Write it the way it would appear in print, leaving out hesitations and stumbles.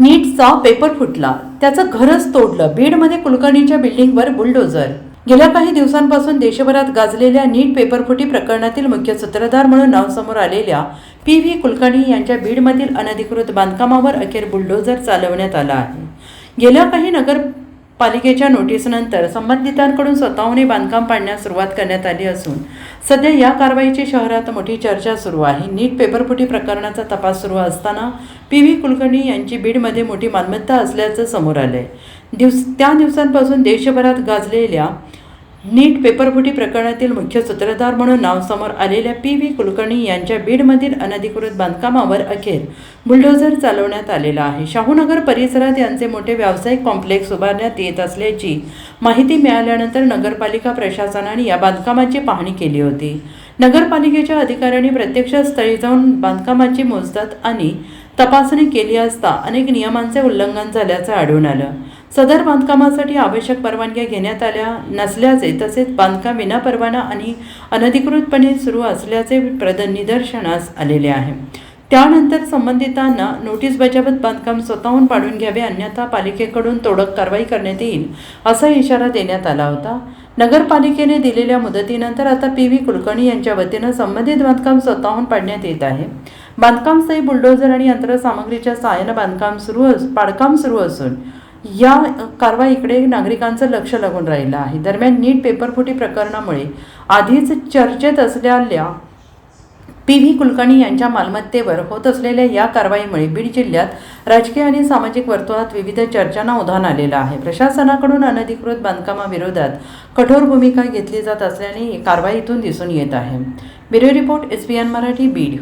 नीटचा paper फुटला, त्याचं घरच तोडलं. बीडमध्ये कुलकर्णीच्या बिल्डिंगवर बुलडोझर. गेल्या काही दिवसांपासून देशभरात गाजलेल्या नीट पेपरफुटी प्रकरणातील मुख्य सूत्रधार म्हणून नाव समोर आलेल्या PV कुलकर्णी यांच्या बीडमधील अनधिकृत बांधकामावर अखेर बुलडोझर चालवण्यात आला आहे. गेल्या काही नगरपालिकेच्या नोटीसनंतर संबंधितांकडून स्वतःहून बांधकाम पाडण्यास सुरुवात करण्यात आली असून सध्या या कारवाईची शहरात मोठी चर्चा सुरू आहे. नीट पेपरफुटी प्रकरणाचा तपास सुरू असताना PV कुलकर्णी यांची बीडमध्ये मोठी मालमत्ता असल्याचं समोर आलंय. त्या दिवसांपासून देशभरात गाजलेल्या नीट पेपरफुटी प्रकरणातील मुख्य सूत्रधार म्हणून नाव समोर आलेल्या PV कुलकर्णी यांच्या बीडमधील अनधिकृत बांधकामावर अखेर बुलडोझर चालवण्यात आलेला आहे. शाहूनगर परिसरात यांचे मोठे व्यावसायिक कॉम्प्लेक्स उभारण्यात येत असल्याची माहिती मिळाल्यानंतर नगरपालिका प्रशासनाने या बांधकामाची पाहणी केली होती. नगरपालिकेच्या अधिकाऱ्यांनी प्रत्यक्ष स्थळी जाऊन बांधकामाची मोजदाद आणि तपासणी केली असता अनेक नियमांचे उल्लंघन झाल्याचं आढळून आलं. सदर बांधकामासाठी आवश्यक परवानग्या घेण्यात आल्या नसल्याचे तसेच बांधकाम विनापरवाना आणि अनधिकृतपणे सुरू असल्याचे निदर्शनास आलेले आहे. त्यानंतर संबंधितांना नोटीस बजावत बांधकाम स्वतःहून पाडून घ्यावे, अन्यथा पालिकेकडून तोडक कारवाई करण्यात येईल असा इशारा देण्यात आला होता. नगरपालिकेने दिलेल्या मुदतीनंतर आता PV कुलकर्णी यांच्या वतीनं संबंधित बांधकाम स्वतःहून पाडण्यात येत आहे. बांधकामस्थळी बुलडोझर आणि यंत्रसामग्रीच्या सहाय्यानं पाडकाम सुरू असून या कारवाईकडे नागरिकांचं लक्ष लागून राहिलं आहे. दरम्यान नीट पेपरफुटी प्रकरणामुळे आधीच चर्चेत असलेल्या PV कुलकर्णी यांच्या मालमत्तेवर होत असलेल्या या कारवाईमुळे बीड जिल्ह्यात राजकीय आणि सामाजिक वर्तुळात विविध चर्चांना उधाण आलेलं आहे. प्रशासनाकडून अनधिकृत बांधकामाविरोधात कठोर भूमिका घेतली जात असल्याने कारवाईतून दिसून येत आहे. Bureau report SBN Marathi Beed.